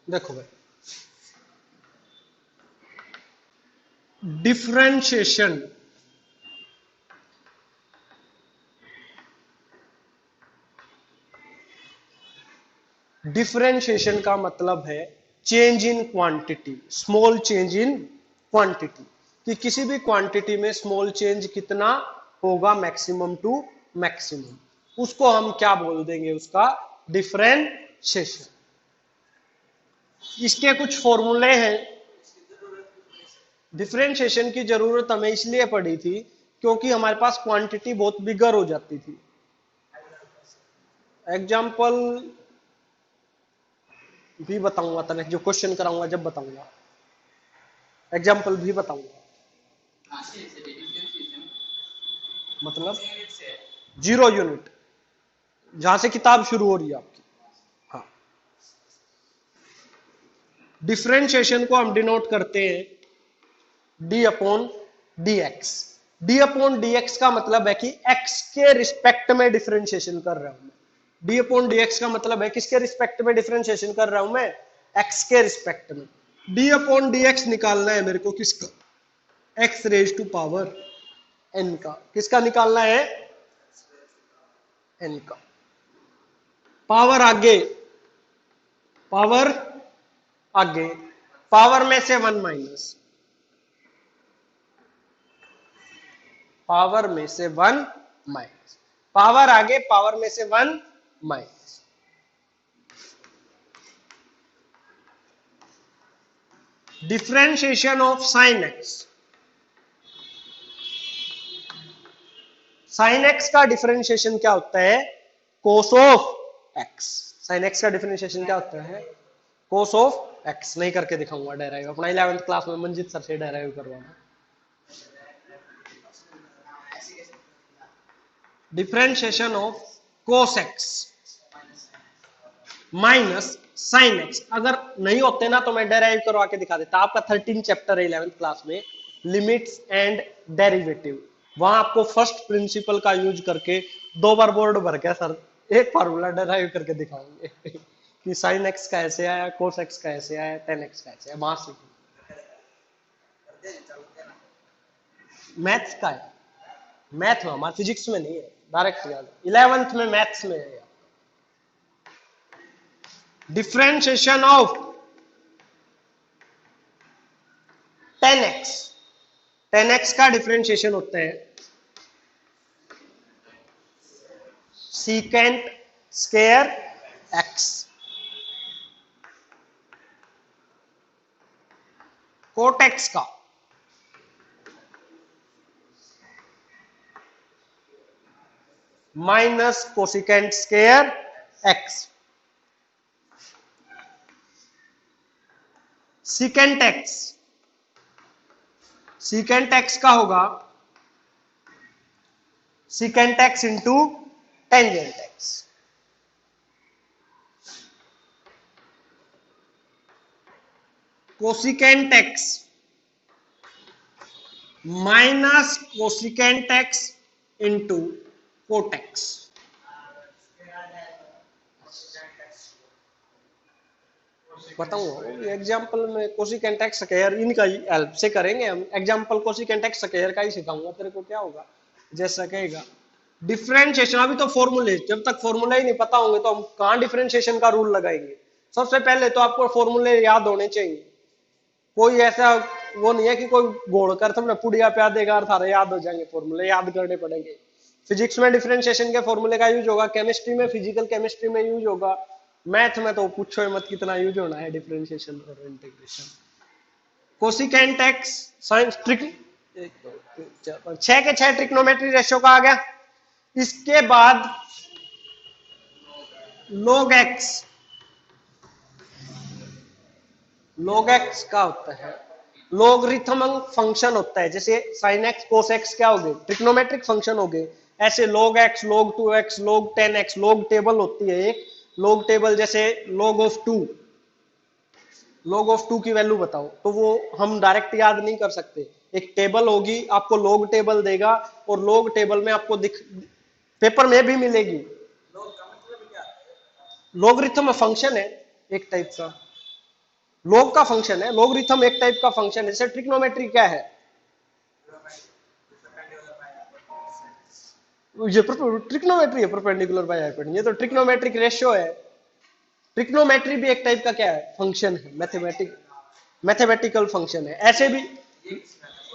देखो भाई, differentiation differentiation का मतलब है change in quantity, small change in quantity, कि किसी भी क्वांटिटी में स्मॉल चेंज कितना होगा मैक्सिमम टू मैक्सिमम, उसको हम क्या बोल देंगे, उसका डिफरेंशिएशन। इसके कुछ फॉर्मूले हैं। डिफरेंशिएशन की जरूरत हमें इसलिए पड़ी थी क्योंकि हमारे पास क्वांटिटी बहुत बिगर हो जाती थी। एग्जाम्पल भी बताऊंगा, तने जो क्वेश्चन कराऊंगा जब बताऊंगा, एग्जाम्पल भी बताऊंगा। मतलब 0 यूनिट, जहां से किताब शुरू हो रही है आपकी। हाँ, डिफरेंशिएशन को हम डिनोट करते हैं D upon d x. D upon d x का मतलब है कि एक्स के रिस्पेक्ट में डिफरेंशिएशन कर रहा हूं मैं। डी अपॉन डी एक्स का मतलब है किसके रिस्पेक्ट में डिफरेंशिएशन कर रहा हूं मैं, एक्स के रिस्पेक्ट में। डी अपॉन डी एक्स निकालना है मेरे को किसका, x raise to power n का। किसका निकालना है, एन का। पावर आगे, पावर आगे, पावर में से 1 माइनस, पावर में से 1 माइनस, पावर आगे, पावर में से 1 minus. Differentiation of sine x, sign x का डिफरेंशिएशन क्या होता है, cos of x. Sign x का डिफरेंशिएशन क्या होता है, कोस ऑफ एक्स। नहीं करके दिखाऊंगा डेराइव, अपना 11th क्लास में मंजित सर से डेराइव करवाना। Differentiation of cos x minus sine x. अगर नहीं होते ना तो मैं डेराइव करवा के दिखा देता। आपका 13 चैप्टर है 11th क्लास में, लिमिट्स एंड डेरिवेटिव। वहां आपको फर्स्ट प्रिंसिपल का यूज करके 2 बार बोर्ड भर के सर एक फार्मूला डेराइव करके दिखाएंगे कि साइन एक्स का ऐसे आया, कोस एक्स का ऐसे आया, टेन एक्स का ऐसे आया। वहां से मैथ्स का है, मैथ में, हमारे फिजिक्स में नहीं है, डायरेक्ट याद। 11th में मैथ्स में है। डिफरेंशिएशन ऑफ 10x, 10x का डिफरेंशिएशन होता है secant square x, cot x का minus cosecant square x, secant x, secant x का होगा secant x into tangent x। Cosecant x minus cosecant x into cot x। बताऊंगा example में cosecant x square इनका help से करेंगे हम। Example cosecant x square का ही सिखाऊंगा तेरे को, क्या होगा जैसा कहेगा। डिफरेंशिएशन, अभी तो फॉर्मूले, जब तक फॉर्मूला ही नहीं पता होंगे तो हम कहां डिफरेंशिएशन का रूल लगाएंगे। सबसे पहले तो आपको फॉर्मूले याद होने चाहिए। कोई ऐसा वो नहीं है कि कोई घोड़ कर तुमने पुड़िया प्याज देगा और सारे याद हो जाएंगे, फॉर्मूले याद करने पड़ेंगे। फिजिक्स में डिफरेंशिएशन के फॉर्मूले का यूज होगा, केमिस्ट्री में, फिजिकल केमिस्ट्री में यूज होगा, मैथ में तो पूछो ही मत कितना यूज होना है डिफरेंशिएशन और integration. Cosecant x sine trick 6 के 6 ट्रिग्नोमेट्री रेशियो का आ गया। इसके बाद log x, log x का होता है लॉगरिथमिक फंक्शन होता है। जैसे sin x cos x क्या हो गए, ट्रिग्नोमेट्रिक फंक्शन हो गए। ऐसे log x, log 2x, log 10x, log table होती है एक log टेबल। जैसे log of 2, log of 2 की वैल्यू बताओ, तो वो हम डायरेक्ट याद नहीं कर सकते। एक टेबल होगी, आपको log टेबल देगा और log टेबल में आपको पेपर में भी मिलेगी। लॉगरिथम फंक्शन है एक टाइप का, लॉग का फंक्शन है, लॉगरिथम एक टाइप का फंक्शन है। जैसे ट्रिग्नोमेट्री क्या है, ये ट्रिग्नोमेट्री है, परपेंडिकुलर बाय हाइपोटेन्यूज, ये तो ट्रिग्नोमेट्रिक रेशियो है। ट्रिग्नोमेट्री भी एक टाइप का क्या है, फंक्शन है, मैथमेटिकल फंक्शन है। ऐसे भी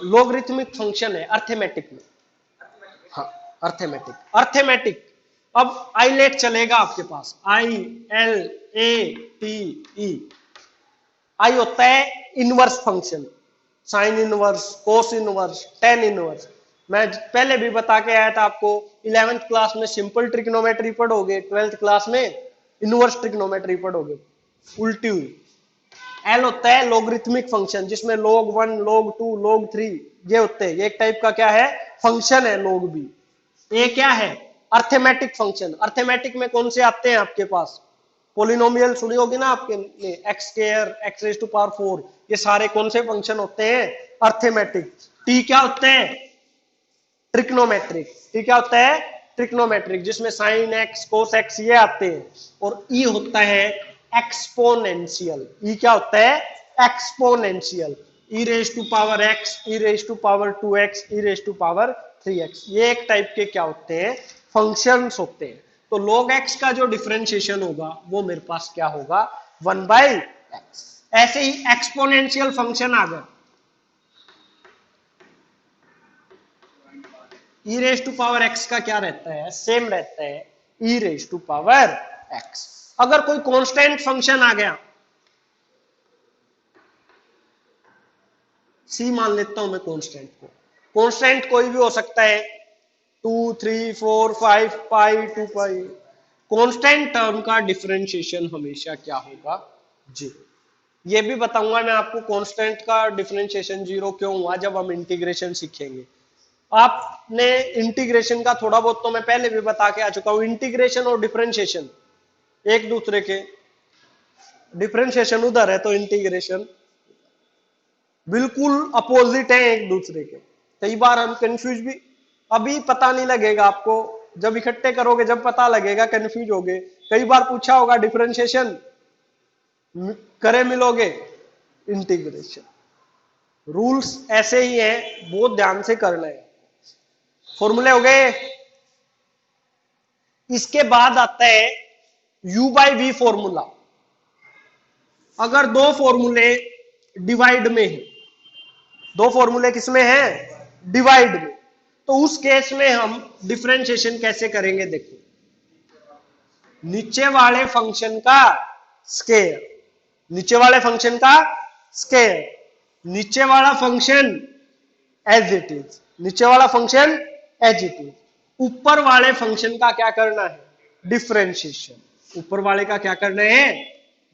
लॉगरिथमिक फंक्शन है अर्थमेटिक में। हाँ, अर्थमेटिक। अब आईलेट चलेगा आपके पास, ILATE। आई होता है inverse function, sine inverse, cos inverse, tan inverse. मैं पहले भी बता के आया था आपको, 11th क्लास में सिंपल ट्रिग्नोमेट्री पढ़ोगे, 12th क्लास में इनवर्स ट्रिग्नोमेट्री पढ़ोगे उल्टी हुई। एल होता है लॉगरिथमिक फंक्शन, जिसमें log 1, log 2, log 3 ये होते हैं। ये एक टाइप का क्या है, फंक्शन है log भी। ये क्या है, अर्थमेटिक फंक्शन। अर्थमेटिक में कौन से आते हैं आपके पास, पोलिनोमियल सुनी होगी ना आपके, x square, x raise to power 4, ये सारे कौन से फंक्शन होते हैं, अर्थमेटिक। टी क्या होते हैं, ट्रिग्नोमेट्रिक। टी क्या होता है, ट्रिग्नोमेट्रिक, जिसमें साइन एक्स, कोस एक्स ये आते हैं। और ई होता है एक्सपोनेंशियल। ई क्या होता है, exponential. E raise to power x, e raise to power 2x, e raise to power 3x, ये एक टाइप के क्या होते हैं, फंक्शंस होते हैं। तो log x का जो डिफरेंशिएशन होगा वो मेरे पास क्या होगा, 1/x। ऐसे ही एक्सपोनेंशियल फंक्शन आ गया, ई रेज टू पावर एक्स का क्या रहता है, सेम रहता है, ई रेज टू पावर एक्स। अगर कोई कांस्टेंट फंक्शन आ गया, सी मान लेता हूं मैं कांस्टेंट को, कांस्टेंट कोई भी हो सकता है, 2, 3, 4, 5, पाई, 2 पाई। कांस्टेंट टर्म का डिफरेंशिएशन हमेशा क्या होगा, जीरो। ये भी बताऊंगा मैं आपको कांस्टेंट का डिफरेंशिएशन जीरो क्यों हुआ जब हम इंटीग्रेशन सीखेंगे। आपने इंटीग्रेशन का थोड़ा बहुत तो मैं पहले भी बता के आ चुका हूं। इंटीग्रेशन और डिफरेंशिएशन एक दूसरे के, डिफरेंशिएशन उधर है तो इंटीग्रेशन बिल्कुल अपोजिट है एक दूसरे के। कई बार हम कंफ्यूज भी, अभी पता नहीं लगेगा आपको, जब इकट्ठे करोगे जब पता लगेगा, कंफ्यूज होगे। कई बार पूछा होगा डिफरेंशिएशन करे मिलोगे, इंटीग्रेशन। रूल्स ऐसे ही हैं, बहुत ध्यान से करना है। फॉर्मूले हो गए। इसके बाद आता है u/v फॉर्मूला। अगर दो फॉर्मूले डिवाइड में है, दो फॉर्मूले किसमें हैं, डिवाइड में, तो उस केस में हम डिफरेंशिएशन कैसे करेंगे, देखो, नीचे वाले फंक्शन का स्क्वायर, नीचे वाले फंक्शन का स्क्वायर, नीचे वाला फंक्शन एज इट इज, नीचे वाला फंक्शन एज इट इज, ऊपर वाले फंक्शन का क्या करना है, डिफरेंशिएशन, ऊपर वाले का क्या करना है,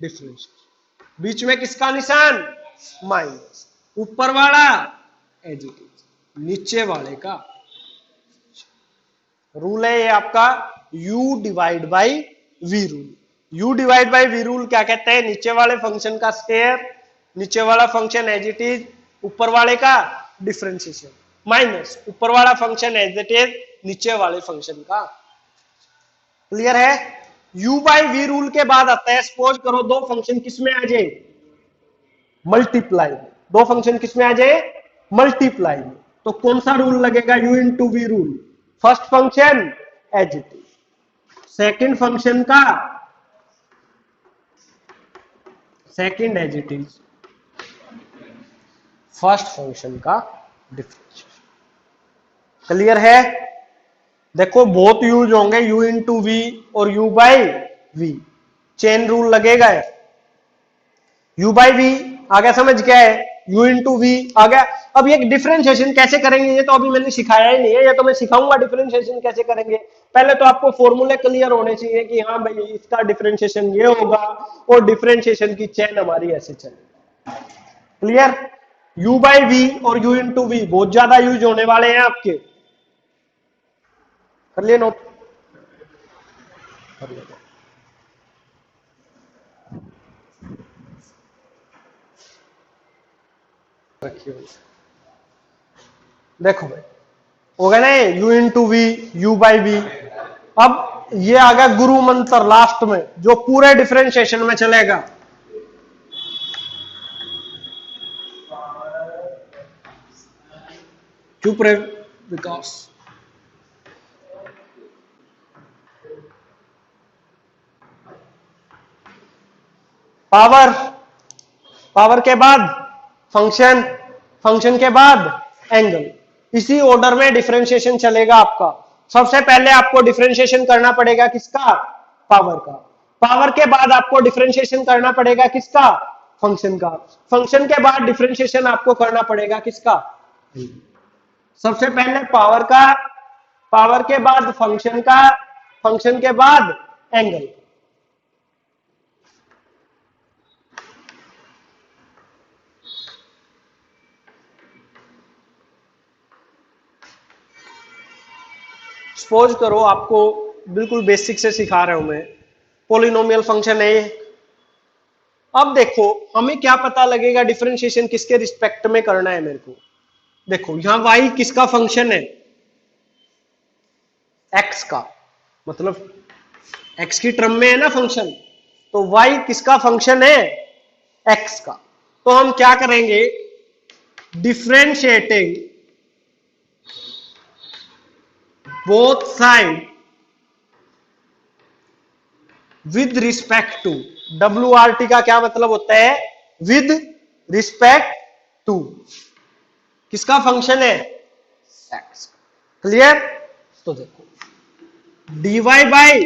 डिफरेंशिएशन। बीच में किसका निशान, माइनस, ऊपर वाला एज इट इज, नीचे वाले का। रूल है ये आपका u divide by v rule. u divide by v rule क्या कहते हैं, नीचे वाले फंक्शन का स्क्वायर, नीचे वाला फंक्शन एज इट इज, ऊपर वाले का डिफरेंशिएशन, माइनस ऊपर वाला फंक्शन एज इट इज, नीचे वाले फंक्शन का। क्लियर है। u बाई v रूल के बाद आता है, सपोज करो दो फंक्शन किसमें आ जाए, मल्टीप्लाई में, दो फंक्शन किसमें आ जाए, मल्टीप्लाई में, तो कौन सा रूल लगेगा, u into V rule. First function as it is, second function का second as it is, first function का डिफरेंशिएशन। क्लियर है। देखो बहुत यूज होंगे u इंटू वी और u by V, chain rule लगेगा। u बाई वी आ गया, समझ क्या है, u इंटू वी आ गया। अब ये डिफरेंशिएशन कैसे करेंगे, ये तो अभी मैंने सिखाया ही नहीं है, ये तो मैं सिखाऊंगा डिफरेंशिएशन कैसे करेंगे। पहले तो आपको फॉर्मूले क्लियर होने चाहिए कि हाँ भाई इसका डिफरेंशिएशन ये होगा और डिफरेंशिएशन की चेन हमारी ऐसे चलेगी। क्लियर। u बाई वी और u इंटू वी बहुत ज्यादा यूज होने वाले हैं आपके, कर लिए नोट, कर लिए। रखिए देखो भाई, हो गया ना u into v, u by v. अब ये आ गया गुरु मंत्र लास्ट में, जो पूरे डिफरेंशिएशन में चलेगा। चुप रहे विकास। पावर, पावर के बाद फंक्शन, फंक्शन के बाद एंगल, इसी ऑर्डर में डिफरेंशिएशन चलेगा आपका। सबसे पहले आपको डिफरेंशिएशन करना पड़ेगा किसका? पावर का। पावर के बाद आपको डिफरेंशिएशन करना पड़ेगा किसका? फंक्शन का। फंक्शन के बाद डिफरेंशिएशन आपको करना पड़ेगा किसका? सबसे पहले पावर का, पावर के बाद फंक्शन का, फंक्शन के बाद एंगल। सपोज करो आपको बिल्कुल बेसिक से सिखा रहा हूं मैं, पोलिनोमियल फंक्शन है। अब देखो हमें क्या पता लगेगा डिफरेंशिएशन किसके रिस्पेक्ट में करना है मेरे को। देखो यहां y किसका फंक्शन है? x का, मतलब x की टर्म में है ना फंक्शन, तो y किसका फंक्शन है? x का। तो हम क्या करेंगे? Differentiating both side with respect to, WRT का क्या मतलब होता है? विद रिस्पेक्ट टू किसका फंक्शन है? x। क्लियर? तो देखो dy by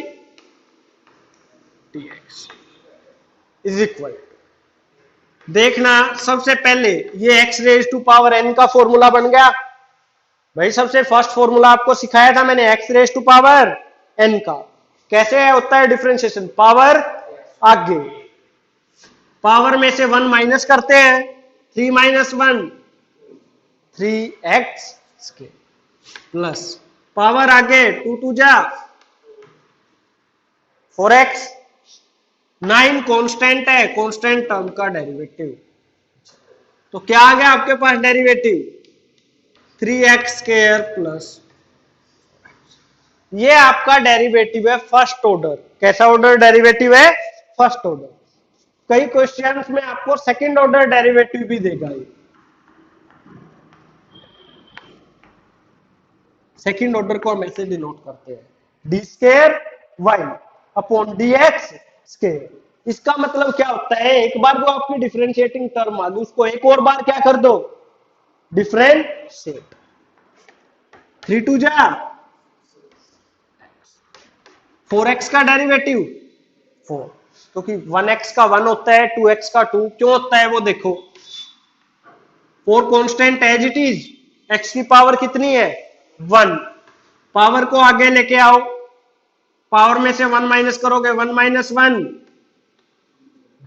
dx is equal, देखना सबसे पहले ये x raise to power n का फॉर्मूला बन गया भाई। सबसे फर्स्ट फॉर्मूला आपको सिखाया था मैंने, x raise to power n का। कैसे होता है डिफरेंशिएशन? पावर आगे, पावर में से 1 माइनस करते हैं, 3 minus 1 3x square, plus power आगे 2 2 जा 4x, 9 कांस्टेंट है, कांस्टेंट टर्म का डेरिवेटिव। तो क्या आ गया आपके पास डेरिवेटिव? 3x स्क्वायर प्लस, ये आपका डेरिवेटिव है फर्स्ट ऑर्डर। कैसा ऑर्डर डेरिवेटिव है? First order. कई क्वेश्चंस में आपको सेकंड ऑर्डर डेरिवेटिव भी देगा। सेकंड ऑर्डर को हम ऐसे डिनोट करते हैं, d square y upon d x square. इसका मतलब क्या होता है? एक बार जो आपकी डिफरेंशिएटिंग टर्म आ गई उसको एक और बार क्या कर दो? डिफरेंशिएट। 3 2 जा 4x का डेरिवेटिव 4, क्योंकि 1x का 1 होता है, 2x का 2 क्यों होता है वो देखो। 4 constant as it is, x की पावर कितनी है? 1। पावर को आगे लेके आओ, पावर में से 1 माइनस करोगे, 1 माइनस 1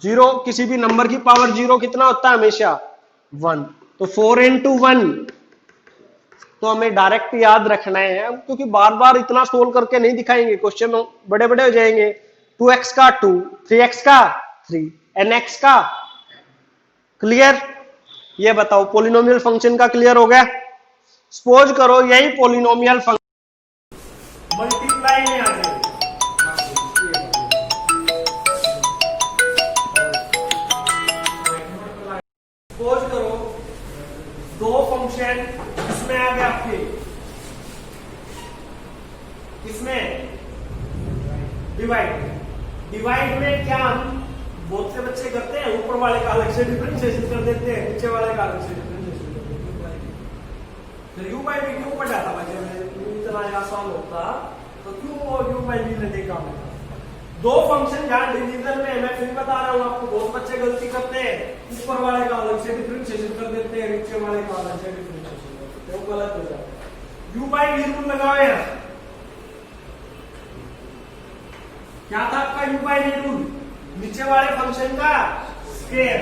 0। किसी भी नंबर की पावर 0 कितना होता है? हमेशा 1। तो 4 into 1, तो हमें डायरेक्ट याद रखना है, क्योंकि बार बार इतना सोल्व करके नहीं दिखाएंगे, क्वेश्चन बड़े बड़े हो जाएंगे। 2x का 2, 3x का 3, nx का। क्लियर? ये बताओ पोलिनोमियल फंक्शन का क्लियर हो गया? सपोज करो यही पोलिनोमियल फंक्शन मल्टीप्लाई में आ जाए, सपोज करो दो फंक्शन इसमें आ गए आपके, इसमें डिवाइड, डिवाइड में क्या हम बहुत से बच्चे करते हैं, ऊपर वाले का अलग से डिफरेंशिएशन कर देते हैं, नीचे वाले का अलग से डिफरेंशिएशन कर देते हैं। तो u बाई v क्यों पढ़ा था बच्चे? इतना आसान होता तो क्यों u बाई v ने देखा? दो फंक्शन जहां डिवीजन में, मैं फिर बता रहा हूं आपको, बहुत बच्चे गलती करते हैं, ऊपर वाले का अलग से डिफरेंशिएशन कर देते हैं, नीचे वाले का अलग से डिफरेंशिएशन कर देते हैं, वो गलत हो जाता है। u बाई v रूल लगाओ यार। क्या था आपका u बाई v रूल? नीचे वाले फंक्शन का स्क्वायर,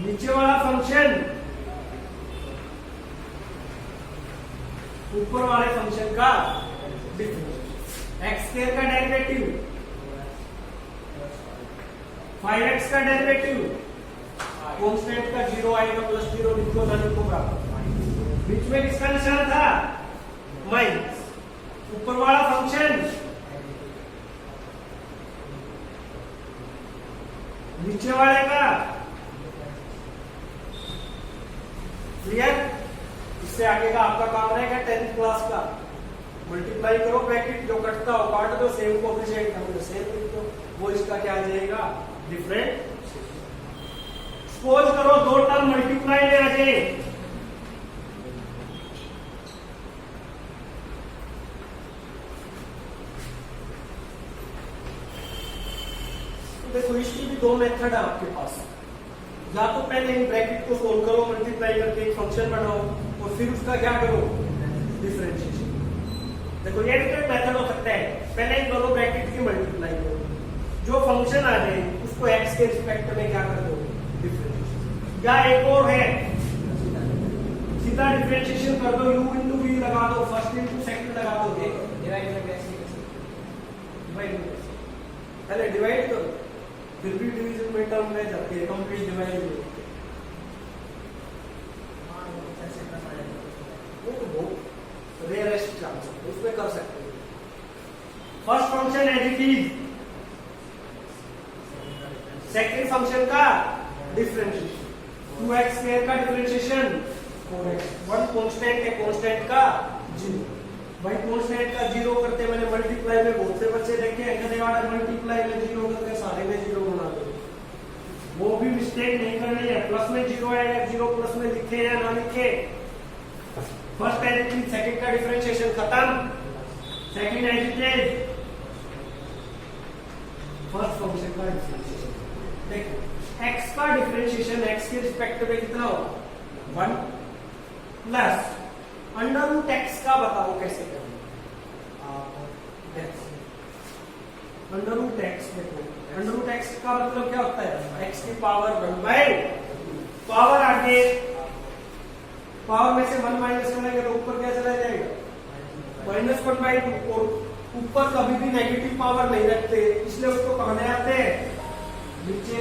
नीचे वाला फंक्शन ऊपर वाले फंक्शन का डिफरेंशिएशन। एक्स स्क्वायर का डेरिवेटिव, 5x का डेरिवेटिव, कांस्टेंट का 0 आएगा प्लस 0 लिखो ना लिखो बराबर। बीच में किसका निशान था? माइनस ऊपर वाला फंक्शन नीचे वाले का। क्लियर? इससे आगे का आपका काम रहेगा 10th क्लास का। मल्टीप्लाई करो ब्रैकेट, जो कटता हो काट दो, सेम कोएफिशिएंट हमने सेम लिख दो, वो इसका क्या आ जाएगा डिफरेंट। सपोज करो दो टर्म मल्टीप्लाई में आ जाए, देखो इसकी भी दो मेथड है आपके पास। या तो पहले इन ब्रैकेट को सोल्व करो मल्टीप्लाई करके एक फंक्शन बनाओ और फिर उसका क्या करो डिफरेंशिएशन। देखो ये भी मेथड हो सकता है, पहले इन दोनों ब्रैकेट की मल्टीप्लाई करो, जो फंक्शन आ जाए उसको x के रिस्पेक्ट में क्या कर दो डिफरेंशिएशन। या एक और है, सीधा डिफरेंशिएशन कर दो, u into v लगा दो, फर्स्ट into सेकंड लगा दो, डिवाइड में कैसे पहले डिवाइड करो, फिर भी डिवीजन में टर्म में जाती है, कंप्लीट डिवाइड में वो तो बहुत रेयरेस्ट चांस है, उसमें कर सकते हैं। First function as it is, second function का डिफरेंशिएशन, 2x स्क्वायर का डिफरेंशिएशन 4x, वन कांस्टेंट है, कांस्टेंट का 0। भाई कांस्टेंट का 0 करते मैंने मल्टीप्लाई में बहुत से बच्चे देखे हैं, कहते हैं मल्टीप्लाई में 0 करके सारे में 0 बना दो। वो भी मिस्टेक नहीं करनी है, प्लस में 0 आएगा, 0 प्लस में लिखे या ना लिखे। First as it is, second का डिफरेंशिएशन खत्म, second as it is, first function का डिफरेंशिएशन। देखो x का डिफरेंशिएशन x के रिस्पेक्ट में कितना होगा 1 प्लस अंडर रूट x का बताओ कैसे करें। अंडर रूट x, देखो अंडर रूट x का मतलब क्या होता है x की पावर 1 बाई, पावर आगे पावर में से 1 माइनस करेंगे तो ऊपर क्या चला जाएगा -1/2, और ऊपर कभी भी नेगेटिव पावर नहीं रखते, इसलिए उसको कहने आते हैं नीचे,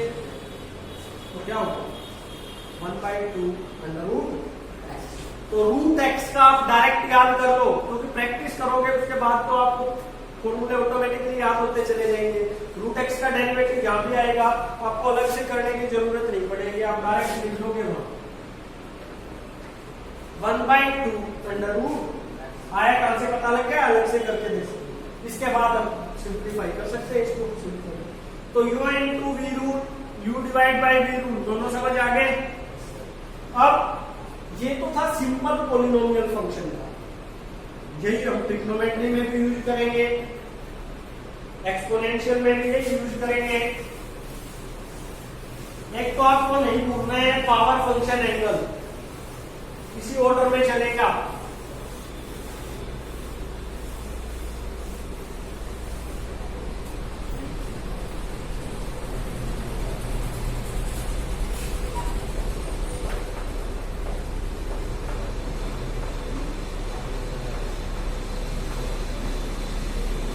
तो क्या होगा 1/2 अंडर रूट। तो रूट x का आप डायरेक्ट याद कर लो, क्योंकि प्रैक्टिस करोगे उसके बाद तो आपको फॉर्मूले ऑटोमेटिकली याद होते चले जाएंगे। रूट x का डेरिवेटिव यहां भी आएगा, आपको अलग से करने की जरूरत नहीं पड़ेगी, आप डायरेक्ट लिख लोगे वहां 1/2 अंडर रूट आया, कहां से पता लग गया, अलग से करके देख सकते। इसके बाद हम सिंप्लीफाई कर सकते हैं इसको। तो u into v root, u divide by v root, दोनों समझ आ गए। अब ये तो था सिंपल पॉलिनोमियल फंक्शन का, यही हम ट्रिग्नोमेट्री में भी यूज करेंगे, एक्सपोनेंशियल में भी यही यूज करेंगे। एक तो आपको नहीं भूलना है पावर फंक्शन एंगल, इसी ऑर्डर में चलेगा।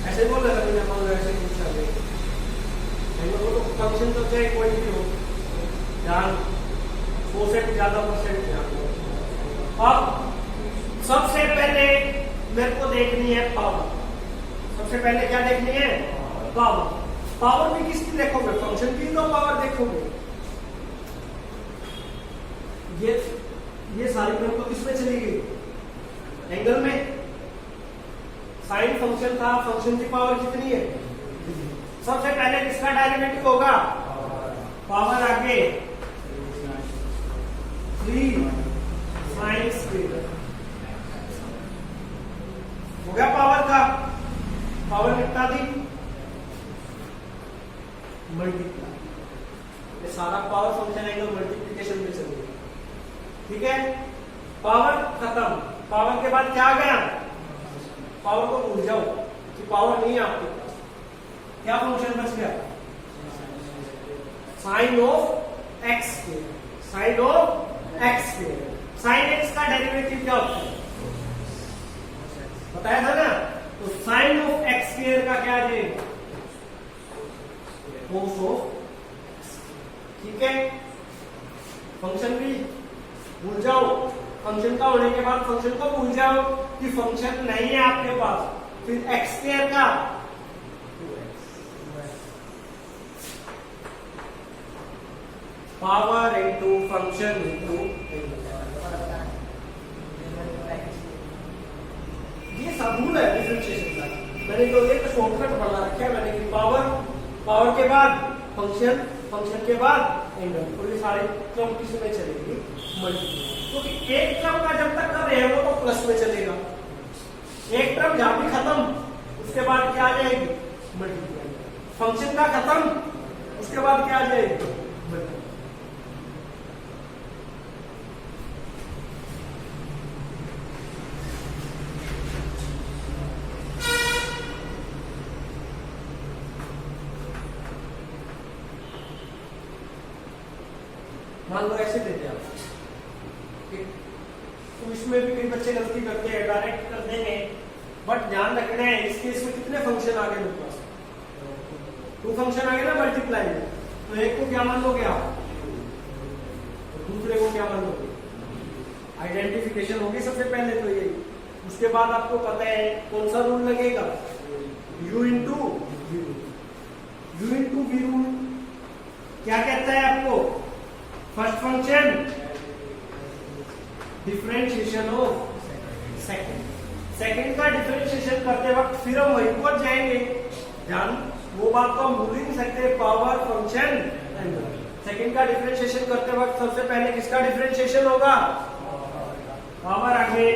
ऐसे बोल रहे थे हम ऐसे पूछा थे, तो फंक्शन तो चाहे कोई भी हो, ध्यान 100 से ज्यादा परसेंट ध्यान दो। अब सबसे पहले मेरे को देखनी है पावर, सबसे पहले क्या देखनी है पावर। पावर भी किसकी देखोगे, फंक्शन की तो पावर देखोगे। ये सारी टर्म तो किसमें चली गई एंगल में, साइन फंक्शन था, फंक्शन की पावर कितनी है, सबसे पहले किसका डेरिवेटिव होगा पावर आगे 3 साइन स्क्वायर हो गया पावर का। पावर कितना थी मल्टीप्लाई, ये सारा पावर फंक्शन एंगल मल्टीप्लिकेशन में चल गया, ठीक है। पावर खत्म, पावर के बाद क्या आ गया, पावर को भूल जाओ कि पावर नहीं है आपके पास, क्या फंक्शन बच गया sine of x square, sine of x square. Sine x का डेरिवेटिव क्या होता है बताया था ना, तो साइन ऑफ एक्स स्क्वायर का क्या है कोस ऑफ, ठीक है। फंक्शन भी भूल जाओ, फंक्शन का होने के बाद फंक्शन को भूल जाओ, कि फंक्शन नहीं है आपके पास, फिर एक्स स्क्वायर का पावर इनटू फंक्शन इनटू, ये सब रूल है डिफरेंशिएशन का। मैंने तो एक शॉर्टकट बना रखा है मैंने कि पावर के बाद फंक्शन के बाद एंगल, और ये सारे क्रम किस में चलेगी, मल्टीप्लाई। क्योंकि एक क्रम का जब तक कर रहे हैं वो तो प्लस में चलेगा, एक क्रम जहां भी खत्म उसके बाद क्या आ जाएगी, मल्टीप्लाई। फंक्शन का खत्म उसके बाद क्या आ जाएगी, मल्टीप्लाई। मान लो ऐसे देते आप, तो इसमें भी कई बच्चे गलती करते हैं, डायरेक्ट कर देंगे, बट ध्यान रखना है इस केस में कितने फंक्शन आ गए मेरे पास, 2 फंक्शन आ गए ना मल्टीप्लाई में, तो एक को क्या मान लोगे आप, दूसरे को क्या मान लोगे, आइडेंटिफिकेशन होगी सबसे पहले तो यही। उसके बाद आपको पता है कौन सा रूल लगेगा, u इंटू वी रूल। क्या कहता है आपको, first function differentiation of second का डिफरेंशिएशन करते वक्त फिर हम वहीं पहुंच जाएंगे, ध्यान वो बात तो हम भूल ही नहीं सकते, पावर फंक्शन सेकंड का डिफरेंशिएशन करते वक्त सबसे पहले किसका डिफरेंशिएशन होगा, पावर आगे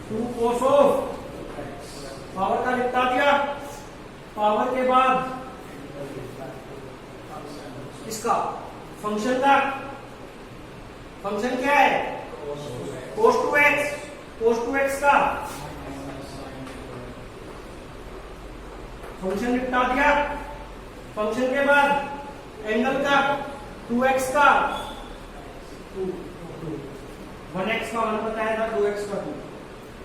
2 cos ऑफ, पावर का निपटा दिया, पावर के बाद इसका फंक्शन का, फंक्शन क्या है, cos 2x का फंक्शन निपटा दिया, फंक्शन के बाद एंगल का 2x का 1x का 1 बताया था, 2x का 2।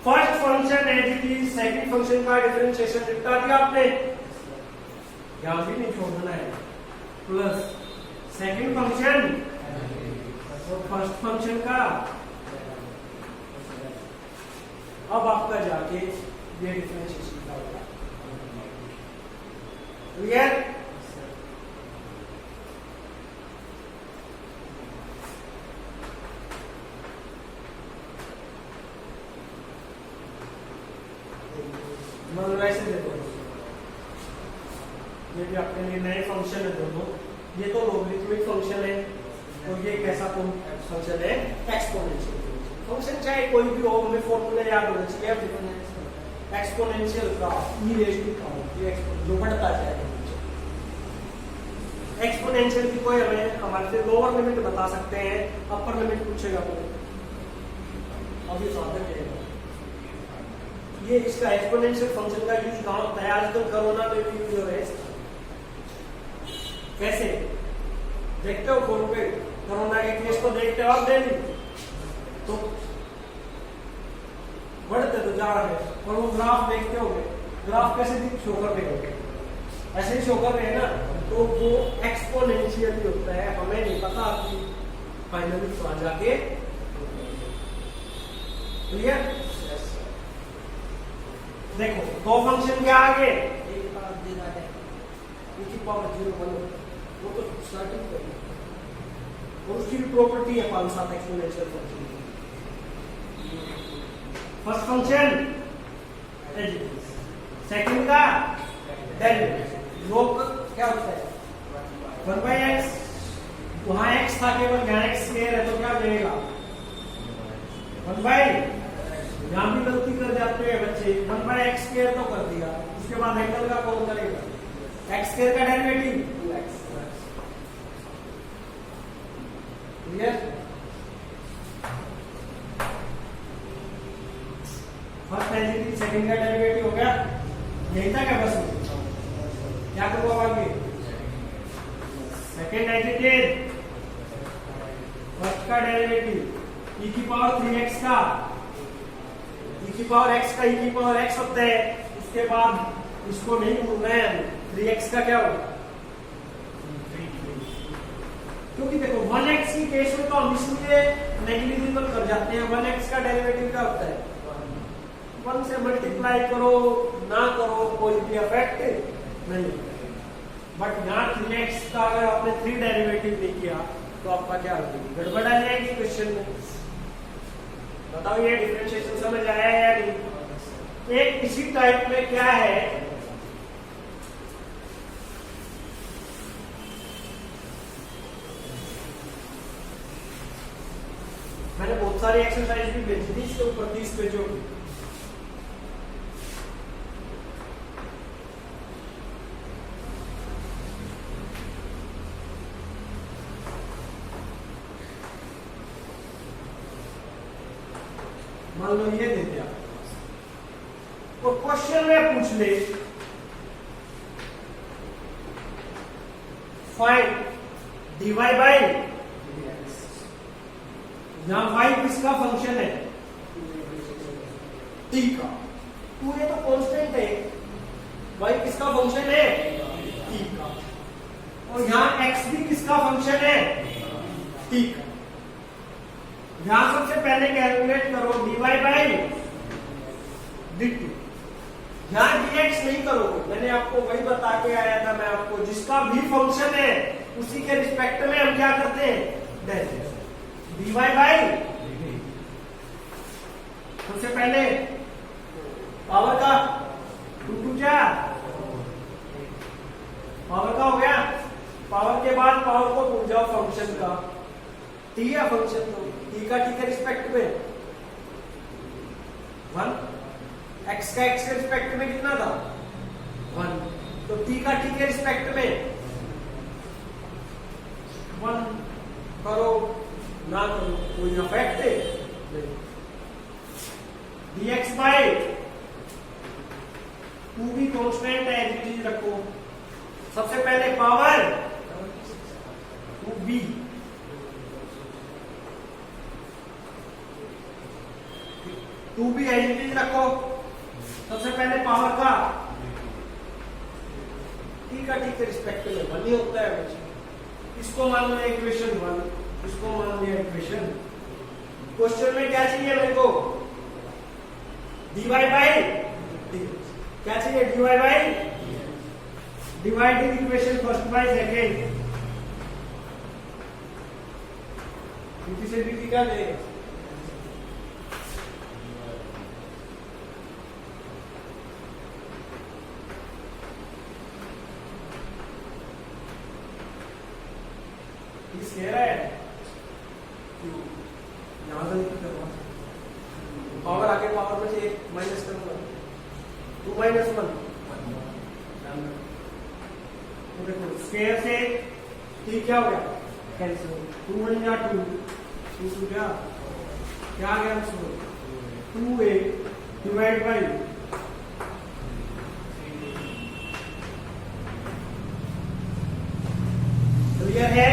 First function as it is, second function का डिफरेंशिएशन निपटा दिया आपने, यहां भी नहीं छोड़ना है, प्लस सेकंड फंक्शन और फर्स्ट फंक्शन का। अब आपका जाके ये डिफरेंशिएशन का होगा, क्लियर। वैसे देखो ये भी आपके लिए नए फंक्शन है दोनों, ये तो लोगरिथमिक फंक्शन है और ये कैसा फंक्शन है, एक्सपोनेंशियल फंक्शन। चाहे कोई भी हो, हमें फॉर्मूला याद होना चाहिए, एक्सपोनेंशियल का e रेज़ टू पावर, ये जो बढ़ता जाएगा। एक्सपोनेंशियल की कोई हमें हमारे से लोअर लिमिट बता सकते हैं, अपर लिमिट पूछेगा तो अभी साधक है। ये इसका एक्सपोनेंशियल फंक्शन का यूज कहाँ होता है, आजकल कोरोना में भी यूज हो रहा है। कैसे देखते हो फोन पे, कोरोना के केस तो देखते हो आप डेली, तो बढ़ते तो जा रहे हैं, और वो ग्राफ देखते होंगे, ग्राफ कैसे शो कर रहे होंगे, ऐसे ही शो कर रहे हैं ना, तो वो एक्सपोनेंशियल होता है, हमें नहीं पता कि फाइनली तो जाके। क्लियर। देखो 2 फंक्शन के आगे एक बात देना है, e पावर 0 वो तो स्टार्टिंग कर, और उसकी भी प्रॉपर्टी है 5-7 exponential function. First function second का डेरिवेटिव, लोग क्या होता है 1/x, वहां x था केवल, यहाँ x स्क्वायर है तो क्या बनेगा 1/, यहाँ भी गलती कर जाते हैं बच्चे, 1/x स्क्वायर तो कर दिया, उसके बाद एंगल का कौन करेगा, x स्क्वायर का derivative 2x। Clear. First derivative second का डेरिवेटिव हो गया, यही था क्या, बस क्या करूँ अब आगे, सेकंड डेरिवेटिव फर्स्ट का डेरिवेटिव e की पावर 3x का, e की पावर x का e की पावर x होता है, उसके बाद इसको नहीं भूल रहे हैं, 3x का क्या होगा क्योंकि देखो 1x की केस में तो हम इसलिए नेग्लिजिबल कर जाते हैं। 1x का डेरिवेटिव क्या होता है? 1 से मल्टीप्लाई करो ना करो कोई भी इफेक्ट नहीं। बट यहाँ 3x का अगर आपने 3 डेरिवेटिव नहीं किया तो आपका क्या होगा? गड़बड़ आ जाएगी क्वेश्चन में। बताओ ये डिफरेंशिएशन समझ आया या नहीं? एक इसी टाइप में क्या है, मैंने बहुत सारी एक्सरसाइज भी भेजी थी इसके ऊपर 30 पेजों की। मान लो ये दे दिया और क्वेश्चन में पूछ ले फाइंड dy बाई यहां y किसका फंक्शन है? t का। तू ये तो कांस्टेंट है, y किसका फंक्शन है? t का। और यहां x भी किसका फंक्शन है? t का। यहां सबसे पहले कैलकुलेट करो dy बाई dt। यहां dx नहीं करोगे, मैंने आपको वही बता के आया था मैं आपको, जिसका भी फंक्शन है उसी के रिस्पेक्ट में हम क्या करते हैं? डेरिवेटिव dy बाई सबसे पहले पावर का 2 क्या पावर का हो गया। पावर के बाद पावर को भूल जाओ फंक्शन का, t या फंक्शन तो t का t के रिस्पेक्ट में 1, x का x के रिस्पेक्ट में कितना था? 1, तो t का t के रिस्पेक्ट में 1 करो ना करो कोई इफेक्ट नहीं। dx बाई 2 भी कांस्टेंट है, एज रखो। सबसे पहले पावर 2b, टू भी एज रखो। सबसे पहले पावर का t का t के रिस्पेक्ट में 1 ही होता है बच्चे। इसको मान लो इक्वेशन 1, इसको मान लिया इक्वेशन। क्वेश्चन में क्या चाहिए मेरे को? dy बाई क्या चाहिए? dy by dividing equation first by second, dt से dt क्या देगा? कह रहा है यहां से पावर आगे पावर में से 1 माइनस करूंगा 2 माइनस 1। तो देखो स्क्वायर से t क्या हो गया? कैंसिल। 2 1 या 2 2 2 क्या क्या आ गया? Answer 2a divide by clear है?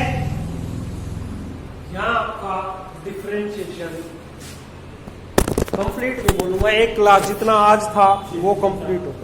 यहाँ आपका डिफरेंशिएशन कंप्लीट नहीं बोलूंगा, 1 क्लास जितना आज था वो कंप्लीट हो गया।